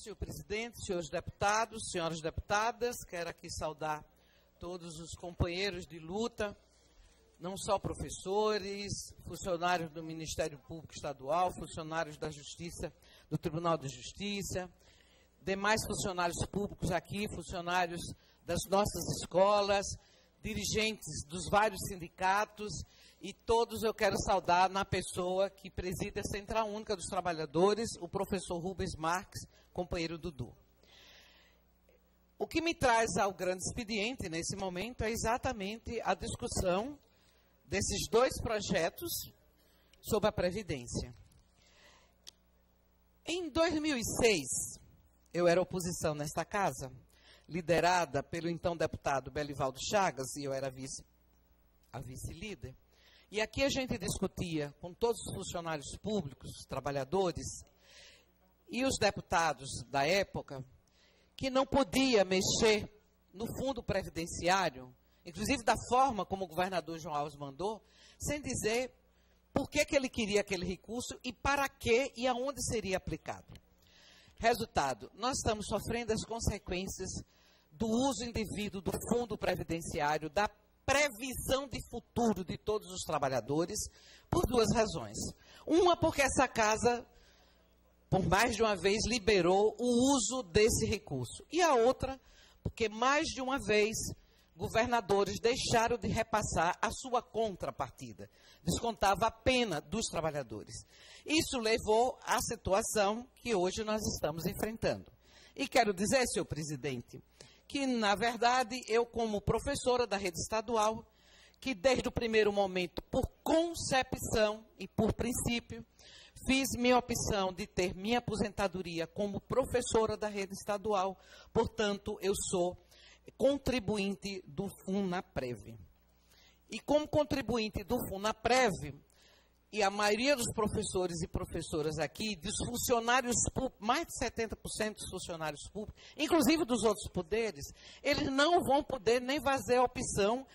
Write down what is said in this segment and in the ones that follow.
senhor presidente, senhores deputados, senhoras deputadas, quero aqui saudar todos os companheiros de luta, não só professores, funcionários do Ministério Público Estadual, funcionários da Justiça, do Tribunal de Justiça, demais funcionários públicos aqui, funcionários das nossas escolas, dirigentes dos vários sindicatos, e todos eu quero saudar na pessoa que preside a Central Única dos Trabalhadores, o professor Rubens Marques, companheiro Dudu. O que me traz ao grande expediente nesse momento é exatamente a discussão desses dois projetos sobre a Previdência. Em 2006, eu era oposição nesta casa, liderada pelo então deputado Belivaldo Chagas, e eu era a vice-líder. E aqui a gente discutia com todos os funcionários públicos, os trabalhadores e os deputados da época, que não podia mexer no fundo previdenciário, inclusive da forma como o governador João Alves mandou, sem dizer por que ele queria aquele recurso e para que e aonde seria aplicado. Resultado, nós estamos sofrendo as consequências do uso indevido do fundo previdenciário, da previsão de futuro de todos os trabalhadores, por duas razões. Uma, porque essa casa, por mais de uma vez, liberou o uso desse recurso. E a outra, porque mais de uma vez, governadores deixaram de repassar a sua contrapartida. Descontava a pena dos trabalhadores. Isso levou à situação que hoje nós estamos enfrentando. E quero dizer, senhor presidente, que, na verdade, eu, como professora da rede estadual, que desde o primeiro momento, por concepção e por princípio, fiz minha opção de ter minha aposentadoria como professora da rede estadual, portanto, eu sou contribuinte do FUNAPREV. E como contribuinte do FUNAPREV, e a maioria dos professores e professoras aqui, dos funcionários públicos, mais de 70% dos funcionários públicos, inclusive dos outros poderes, eles não vão poder nem fazer a opção.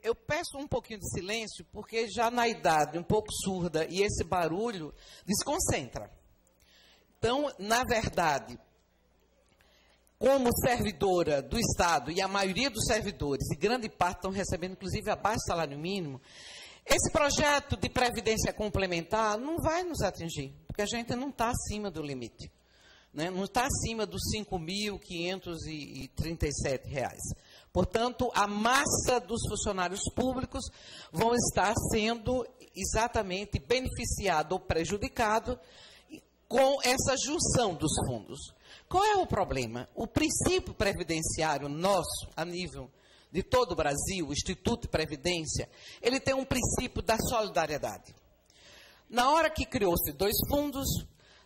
Eu peço um pouquinho de silêncio, porque já na idade um pouco surda e esse barulho desconcentra. Então, na verdade, como servidora do Estado, e a maioria dos servidores, e grande parte estão recebendo, inclusive, abaixo do salário mínimo, esse projeto de previdência complementar não vai nos atingir, porque a gente não está acima do limite, né? Não está acima dos R$ 5.537. Portanto, a massa dos funcionários públicos vão estar sendo exatamente beneficiado ou prejudicado com essa junção dos fundos. Qual é o problema? O princípio previdenciário nosso, a nível de todo o Brasil, o Instituto de Previdência, ele tem um princípio da solidariedade. Na hora que criou-se dois fundos,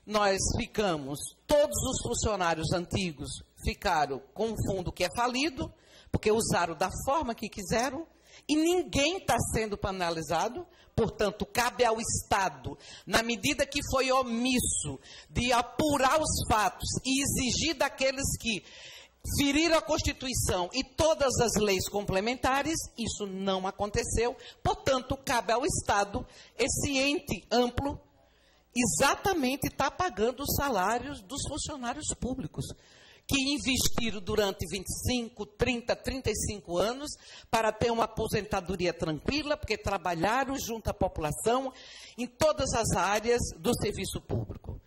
nós ficamos, todos os funcionários antigos ficaram com um fundo que é falido, porque usaram da forma que quiseram, e ninguém está sendo penalizado, portanto, cabe ao Estado, na medida que foi omisso de apurar os fatos e exigir daqueles que feriram a Constituição e todas as leis complementares, isso não aconteceu, portanto, cabe ao Estado, esse ente amplo, exatamente está pagando os salários dos funcionários públicos, que investiram durante 25, 30, 35 anos para ter uma aposentadoria tranquila, porque trabalharam junto à população em todas as áreas do serviço público.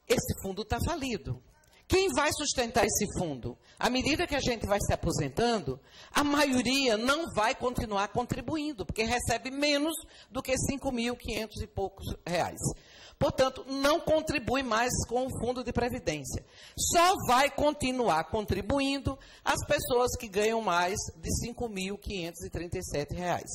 Esse fundo está falido. Quem vai sustentar esse fundo? À medida que a gente vai se aposentando, a maioria não vai continuar contribuindo, porque recebe menos do que 5.500 e poucos reais. Portanto, não contribui mais com o fundo de previdência. Só vai continuar contribuindo as pessoas que ganham mais de R$ 5.537.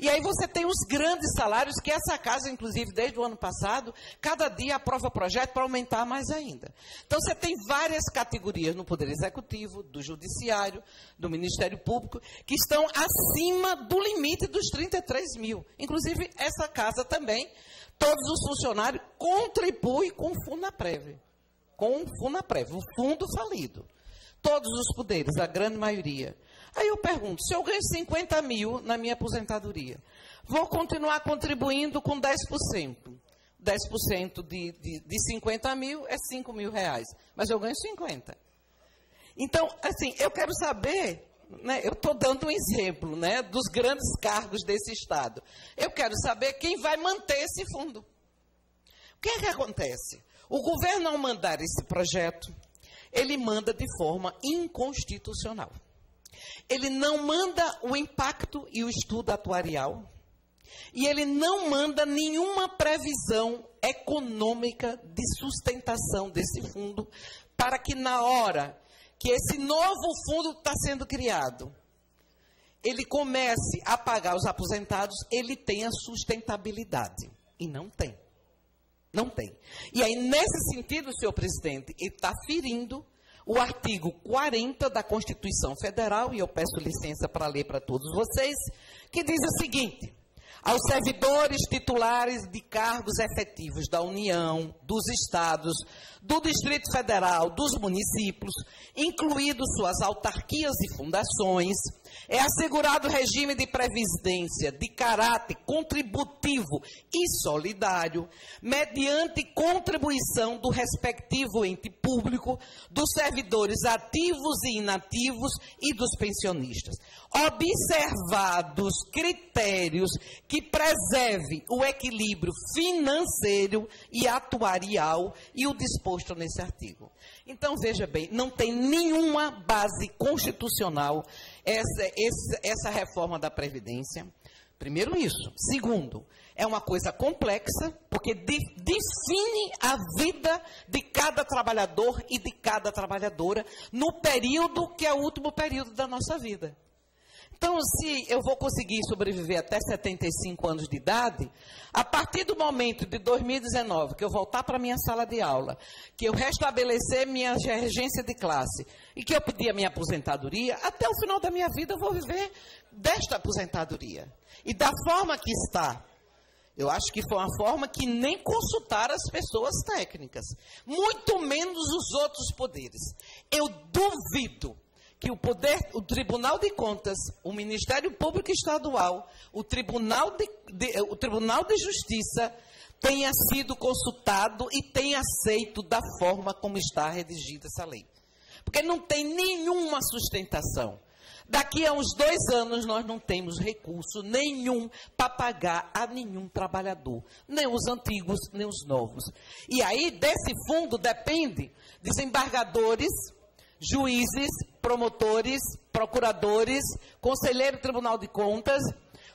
E aí você tem os grandes salários, que essa casa, inclusive, desde o ano passado, cada dia aprova projeto para aumentar mais ainda. Então, você tem várias categorias no Poder Executivo, do Judiciário, do Ministério Público, que estão acima do limite dos 33 mil. Inclusive, essa casa também. Todos os funcionários contribuem com o FUNAPREV, o fundo falido. Todos os poderes, a grande maioria. Aí eu pergunto, se eu ganho 50 mil na minha aposentadoria, vou continuar contribuindo com 10%. 10% de 50 mil é 5 mil reais, mas eu ganho 50. Então, assim, eu quero saber, né, eu estou dando um exemplo, né, dos grandes cargos desse Estado. Eu quero saber quem vai manter esse fundo. O que é que acontece? O governo, ao mandar esse projeto, ele manda de forma inconstitucional. Ele não manda o impacto e o estudo atuarial. E ele não manda nenhuma previsão econômica de sustentação desse fundo para que, na hora que esse novo fundo está sendo criado, ele comece a pagar os aposentados, ele tenha sustentabilidade. E não tem. Não tem. E aí, nesse sentido, senhor presidente, ele está ferindo o artigo 40 da Constituição Federal, e eu peço licença para ler para todos vocês, que diz o seguinte: aos servidores titulares de cargos efetivos da União, dos Estados, do Distrito Federal, dos municípios, incluídos suas autarquias e fundações, é assegurado regime de previdência de caráter contributivo e solidário, mediante contribuição do respectivo ente público, dos servidores ativos e inativos e dos pensionistas, observados critérios que preservem o equilíbrio financeiro e atuarial e o disposto nesse artigo. Então, veja bem, não tem nenhuma base constitucional essa reforma da Previdência. Primeiro isso. Segundo, é uma coisa complexa, porque define a vida de cada trabalhador e de cada trabalhadora no período que é o último período da nossa vida. Então, se eu vou conseguir sobreviver até 75 anos de idade, a partir do momento de 2019, que eu voltar para a minha sala de aula, que eu restabelecer minha regência de classe e que eu pedir a minha aposentadoria, até o final da minha vida eu vou viver desta aposentadoria. E da forma que está, eu acho que foi uma forma que nem consultaram as pessoas técnicas, muito menos os outros poderes. Eu duvido que o Tribunal de Contas, o Ministério Público Estadual, o Tribunal de Justiça tenha sido consultado e tenha aceito da forma como está redigida essa lei. Porque não tem nenhuma sustentação. Daqui a uns 2 anos nós não temos recurso nenhum para pagar a nenhum trabalhador, nem os antigos, nem os novos. E aí desse fundo depende desembargadores, juízes, promotores, procuradores, conselheiro do Tribunal de Contas,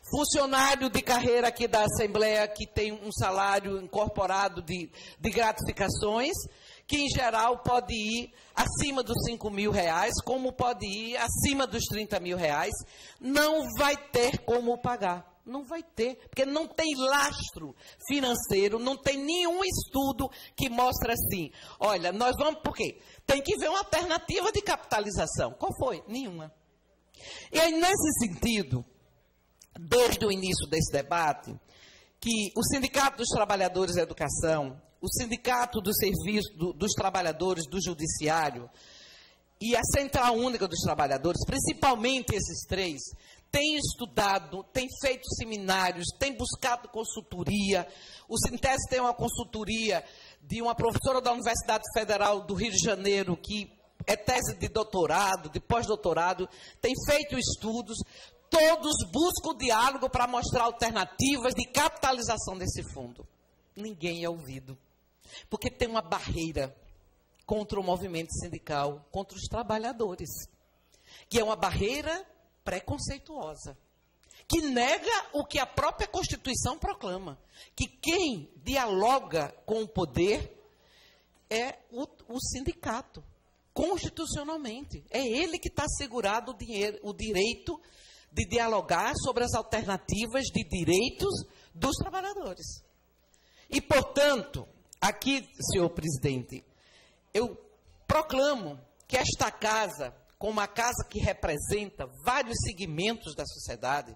funcionário de carreira aqui da Assembleia que tem um salário incorporado de gratificações, que em geral pode ir acima dos 5 mil reais, como pode ir acima dos 30 mil reais, não vai ter como pagar. Não vai ter, porque não tem lastro financeiro, não tem nenhum estudo que mostre assim, olha, nós vamos, por quê? Tem que ver uma alternativa de capitalização. Qual foi? Nenhuma. E aí, nesse sentido, desde o início desse debate, que o Sindicato dos Trabalhadores da Educação, o Sindicato dos Serviços dos Trabalhadores do Judiciário e a Central Única dos Trabalhadores, principalmente esses 3, tem estudado, tem feito seminários, tem buscado consultoria. O Sintese tem uma consultoria de uma professora da Universidade Federal do Rio de Janeiro, que é tese de doutorado, de pós-doutorado, tem feito estudos. Todos buscam diálogo para mostrar alternativas de capitalização desse fundo. Ninguém é ouvido, porque tem uma barreira contra o movimento sindical, contra os trabalhadores, que é uma barreira preconceituosa, que nega o que a própria Constituição proclama, que quem dialoga com o poder é o sindicato, constitucionalmente. É ele que está assegurado o direito de dialogar sobre as alternativas de direitos dos trabalhadores. E, portanto, aqui, senhor presidente, eu proclamo que esta casa, como uma casa que representa vários segmentos da sociedade,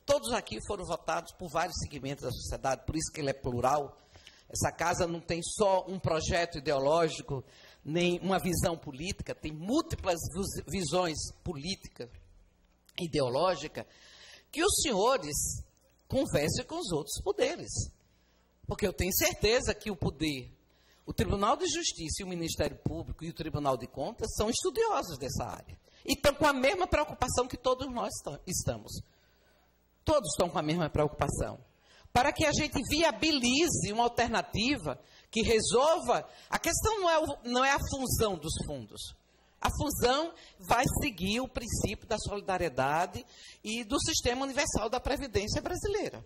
todos aqui foram votados por vários segmentos da sociedade, por isso que ele é plural. Essa casa não tem só um projeto ideológico, nem uma visão política, tem múltiplas visões políticas, ideológicas, que os senhores conversem com os outros poderes. Porque eu tenho certeza que o poder, o Tribunal de Justiça e o Ministério Público e o Tribunal de Contas são estudiosos dessa área. E estão com a mesma preocupação que todos nós estamos. Todos estão com a mesma preocupação. Para que a gente viabilize uma alternativa que resolva... A questão não é a fusão dos fundos. A fusão vai seguir o princípio da solidariedade e do Sistema Universal da Previdência brasileira.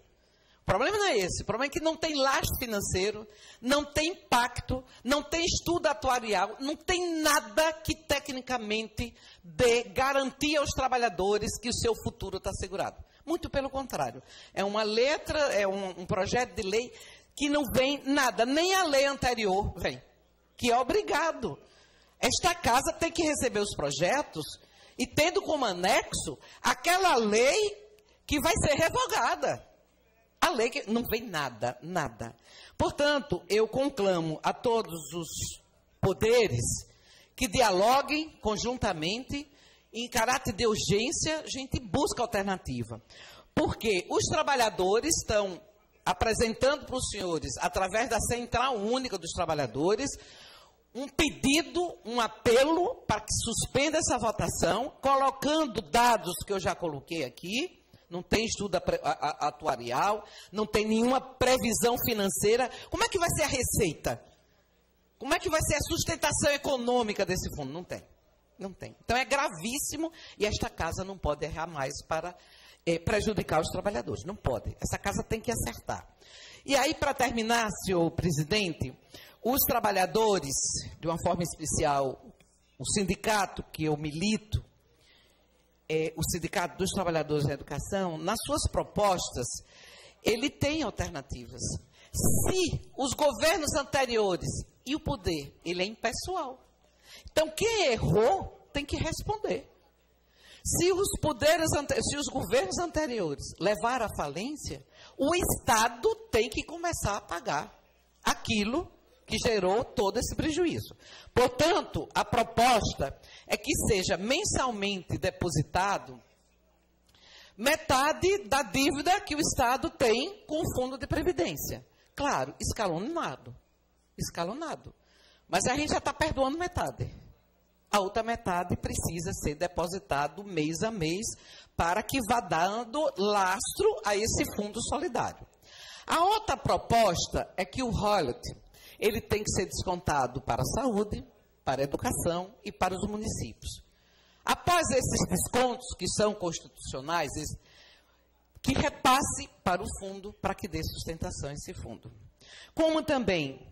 O problema não é esse. O problema é que não tem lastro financeiro, não tem impacto, não tem estudo atuarial, não tem nada que tecnicamente dê garantia aos trabalhadores que o seu futuro está assegurado. Muito pelo contrário. É uma letra, é um projeto de lei que não vem nada, nem a lei anterior vem, que é obrigado. Esta casa tem que receber os projetos e tendo como anexo aquela lei que vai ser revogada. A lei que não vem nada, nada. Portanto, eu conclamo a todos os poderes que dialoguem conjuntamente, em caráter de urgência, a gente busca alternativa. Porque os trabalhadores estão apresentando para os senhores, através da Central Única dos Trabalhadores, um pedido, um apelo para que suspenda essa votação, colocando dados que eu já coloquei aqui, não tem estudo atuarial, não tem nenhuma previsão financeira. Como é que vai ser a receita? Como é que vai ser a sustentação econômica desse fundo? Não tem. Não tem. Então é gravíssimo e esta casa não pode errar mais para prejudicar os trabalhadores. Não pode. Essa casa tem que acertar. E aí, para terminar, senhor presidente, os trabalhadores, de uma forma especial, o sindicato que eu milito, o Sindicato dos Trabalhadores da Educação, nas suas propostas, ele tem alternativas. Se os governos anteriores e o poder, ele é impessoal. Então, quem errou tem que responder. Se os governos anteriores levaram à falência, o Estado tem que começar a pagar aquilo que gerou todo esse prejuízo. Portanto, a proposta é que seja mensalmente depositado metade da dívida que o Estado tem com o Fundo de Previdência. Claro, escalonado. Escalonado. Mas a gente já está perdoando metade. A outra metade precisa ser depositado mês a mês para que vá dando lastro a esse fundo solidário. A outra proposta é que o royalty ele tem que ser descontado para a saúde, para a educação e para os municípios. Após esses descontos, que são constitucionais, que repasse para o fundo, para que dê sustentação a esse fundo. Como também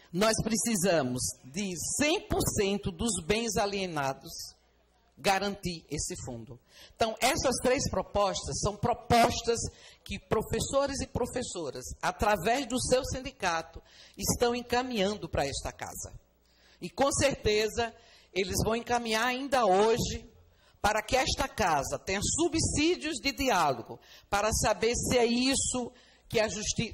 nós precisamos de 100% dos bens alienados garantir esse fundo. Então, essas três propostas são propostas que professores e professoras, através do seu sindicato, estão encaminhando para esta casa. E, com certeza, eles vão encaminhar ainda hoje para que esta casa tenha subsídios de diálogo, para saber se é isso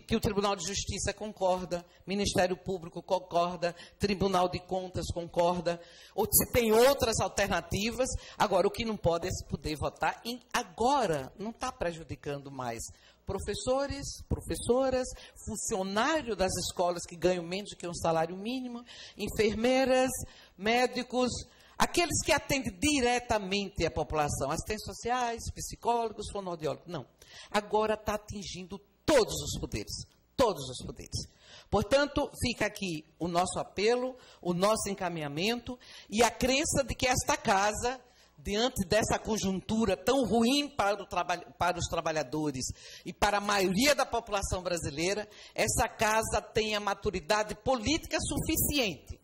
que o Tribunal de Justiça concorda, Ministério Público concorda, Tribunal de Contas concorda, ou se tem outras alternativas. Agora, o que não pode é se poder votar em agora, não está prejudicando mais professores, professoras, funcionários das escolas que ganham menos do que um salário mínimo, enfermeiras, médicos, aqueles que atendem diretamente a população, assistentes sociais, psicólogos, fonoaudiólogos. Não. Agora está atingindo todos os poderes, todos os poderes. Portanto, fica aqui o nosso apelo, o nosso encaminhamento e a crença de que esta casa, diante dessa conjuntura tão ruim para os trabalhadores e para a maioria da população brasileira, essa casa tenha maturidade política suficiente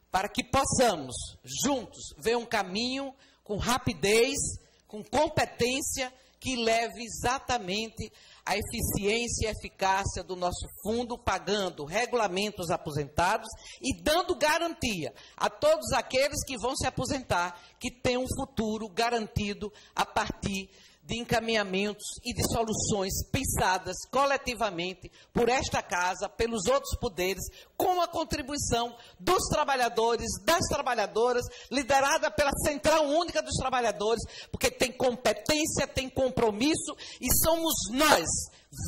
para que possamos, juntos, ver um caminho com rapidez, com competência, que leve exatamente a eficiência e eficácia do nosso fundo, pagando regulamentos aposentados e dando garantia a todos aqueles que vão se aposentar, que tenham um futuro garantido a partir de encaminhamentos e de soluções pensadas coletivamente por esta Casa, pelos outros poderes, com a contribuição dos trabalhadores, das trabalhadoras, liderada pela Central Única dos Trabalhadores, porque tem competência, tem compromisso, e somos nós,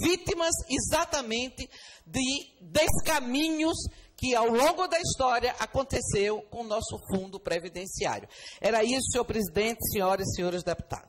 vítimas exatamente de descaminhos que ao longo da história aconteceu com o nosso fundo previdenciário. Era isso, senhor presidente, senhoras e senhores deputados.